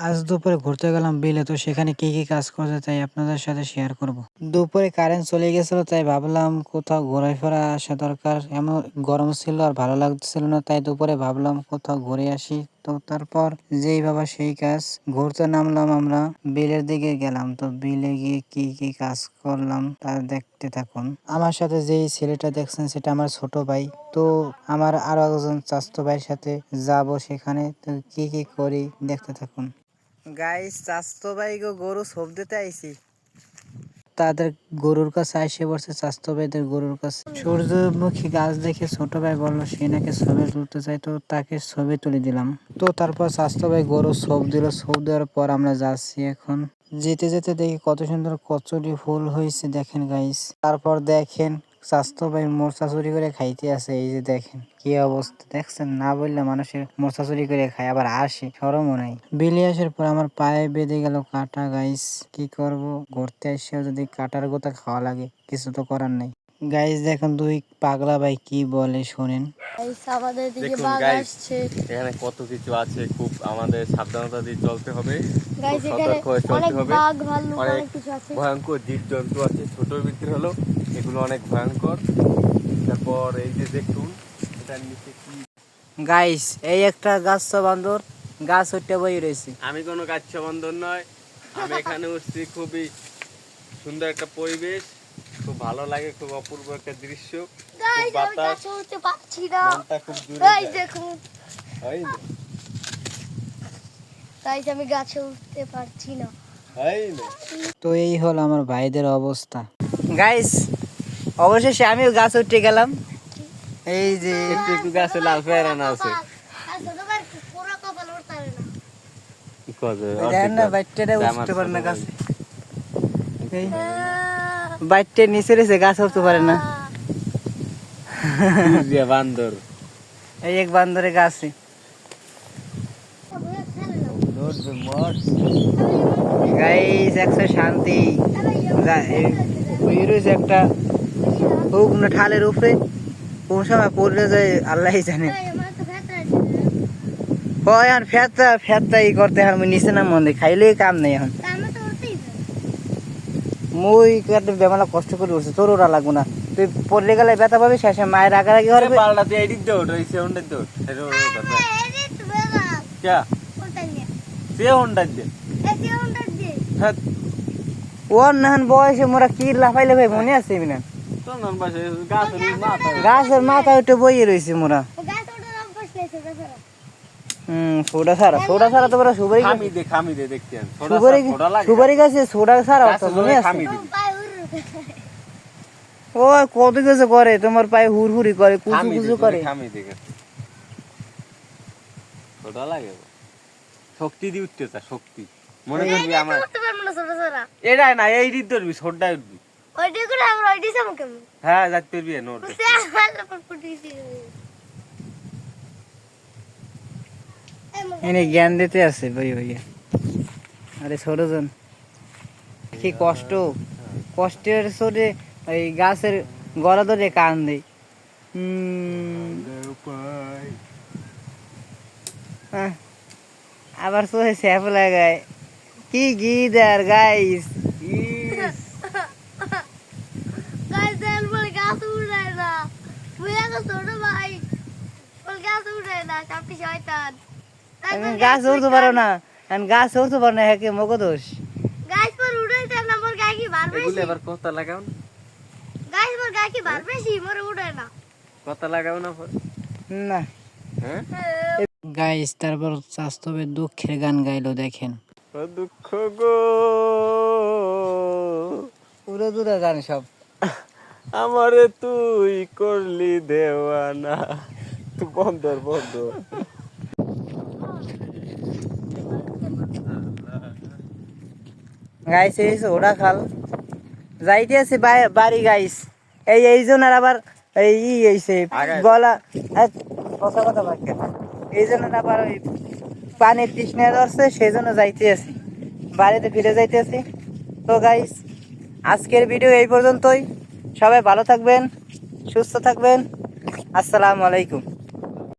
আজ দুপুরে ঘুরতে গেলাম বিলে, তো সেখানে কি কি কাজ করতে তাই আপনাদের সাথে শেয়ার করব। দুপুরে কারেন্ট চলে গেছিল, তাই ভাবলাম কোথাও ঘোরাফেরা আসা দরকার। এমন গরম ছিল আর ভালো লাগছিল না, তাই দুপুরে ভাবলাম কোথাও ঘুরে আসি। তো তারপর যেই বাবা সেই কাজ, ঘুরতে নামলাম আমরা, বিলের দিকে গেলাম। তো বিলে গিয়ে কি কি কাজ করলাম তা দেখতে থাকুন। আমার সাথে যেই ছেলেটা দেখছেন সেটা আমার ছোট ভাই। তো আমার আরো একজন চাচাতো ভাইয়ের সাথে যাব সেখানে। তো কি কি করি দেখতে থাকুন। গাইস, চাচাতো ভাই গরু সব দিতে আইছি। তাদের গরুর কাছে আইসে বসে চাচাতো ভাইদের গরুর কাছে। সূর্যমুখী গাছ দেখে ছোট ভাই বললো সে নাকি ছবি তুলতে চাই, তো তাকে ছবি তুলে দিলাম। তো তারপর চাচাতো ভাই গরু সব দিল। সব দেওয়ার পর আমরা যাচ্ছি এখন। যেতে যেতে দেখি কত সুন্দর কচুরি ফুল হয়েছে, দেখেন গাইস। তারপর দেখেন চাচাতো ভাই মোরচা চুরি করে খাইতে আছে। এই যে দেখেন কি অবস্থা, দেখছেন? না বললে মানুষের মোরচা চুরি করে খায়, আবার আসে, শরমও নাই। বেলে আসার পর আমার পায়ে বেঁধে গেল কাটা। গাইস কি করব, ঘুরতে এসেও যদি কাটার গোতা খাওয়া লাগে, কিছু তো করার নাই। গাইস দেখুন দুই পাগলা ভাই কি বলে শোনেন। আমাদের দিকে দেখুন বাঘ গাইস, আসছে। এখানে কত কিছু আছে, খুব আমাদের সাবধানতা দিয়ে চলতে হবে, খুব গাইস এখানে সতর্ক হয়ে চলতে অনেক হবে। বাঘ ভাল্লুক অনেক অনেক কিছু আছে। ভয়ঙ্কর জীবজন্তু আছে, ছোটোর ভিতরে হলো এগুলো অনেক ভয়ঙ্কর। তারপর এই যে দেখুন এটার নিচে কি। গাইস এই একটা গাছ বান্দর গাছ উঠতে বই রয়েছে। আমি কোনো গাছ বন্ধন নয়, আমি এখানে উঠছি। খুবই সুন্দর একটা পরিবেশ, খুব ভালো লাগে, খুব অপূর্ব একটা দৃশ্য, খুব বাতাস, উঠতে পারছি না। মনটা খুব দূরে গাইস যায়। দেখুন, এই যে, গাইস আমি গাছে উঠতে পারছি না। এই যে। তো এই হলো আমার ভাইদের অবস্থা। গাইস অবশেষে আমিও গাছ উঠতে গেলাম। এই যে একটু একটু গাছে লাল পেয়ারানা আছে। দেখেন না বাচ্চাটা উঠতে পারে না গাছে। এই বাচ্চা নিচে রয়েছে, গাছ উঠতে পারে না। বান্দর, এই এক বান্দরে গাছে। গাইস একশো শান্তি। রয়েছে একটা হুক না ঠালের উপরে, কোন সময় পড়লে যায় আল্লাহ জানে। হয় এখন ফেরতা ফেরতা ই করতে এখন নিচে না মনে খাইলে কাম নেই এখন। মুই বেমালা কষ্ট করে উঠছে, তোর ওরা লাগবো না। তুই পড়লে গেলে ব্যথা পাবি, শেষে মায়ের আগারাগি হবে। পাল্টাতে এডিট দৌড় ওই সাউন্ডের দৌড় এটা কথা क्या সে হোন্ডা দে হ্যাঁ ওর নাহান বয়সে মোরা কি লাফাই লাফাই মনে আছে না। তো নন পাশে গাছের মাথা, গাছের মাথা উঠে বইয়ে রয়েছে মোরা। সোডা সারা তো বড় খামি দে দেখতেন ছোট লাগে সুপারি গাছে সোডা সারা তো মনে আছে। খামি দে ও কত কিছু করে, তোমার পায়ে হুড়হুড়ি করে, কুচু কুচু করে। খামি দে ছোট লাগে, শক্তি দি উঠতে তা শক্তি মনে করবি আমার এটা না এই দিক ধরবি ছোটটা উঠবি ওইটা করে আমরা ওইটা সামনে কেমন হ্যাঁ যাইতে পারবি নোট এনে জ্ঞান দিতে আছে ভাই ভাইয়া। আরে ছোটজন কি কষ্ট, কষ্টের সরে এই গাছের গলা ধরে কান দেয়। আবার চোখে স্যাপ লাগায়, কি গিদার গাইস। গাছ দেন বলে গাছ উড়ায় না, বুঝা তো ছোট ভাই বলে গাছ উড়ায় না, কাপি শয়তান। গাছ উঠতে পারো না, গাছ উঠতে পারো না, হ্যাঁ মগো দোষ। গাছ পর উড়াইতে না, মোর গায়ে কি বার বেশি। এগুলো এবার কথা লাগাও না, গাছ মোর গায়ে কি বার বেশি, মোর উড়ায় না। কথা লাগাও না না হ্যাঁ। গাইস তারপর বাস্তবে দুঃখের গান গাইলো, দেখেন। দুঃখ গো পুরো দূরে গান সব। আমারে তুই করলি দেওয়ানা, তুই বন্দর বন্দর। গাইস এই ওটা খাল যাইতে আছে বাড়ি গাইস। এই জন্য আবার এই এইছে গলা কথা কথা বাক্য, এই জন্য আবার ওই পানির তৃষ্ণা ধরছে, সেই জন্য যাইতে আছি, বাড়িতে ফিরে যাইতে আছি। তো গাইস আজকের ভিডিও এই পর্যন্তই। সবাই ভালো থাকবেন, সুস্থ থাকবেন। আসসালামু আলাইকুম।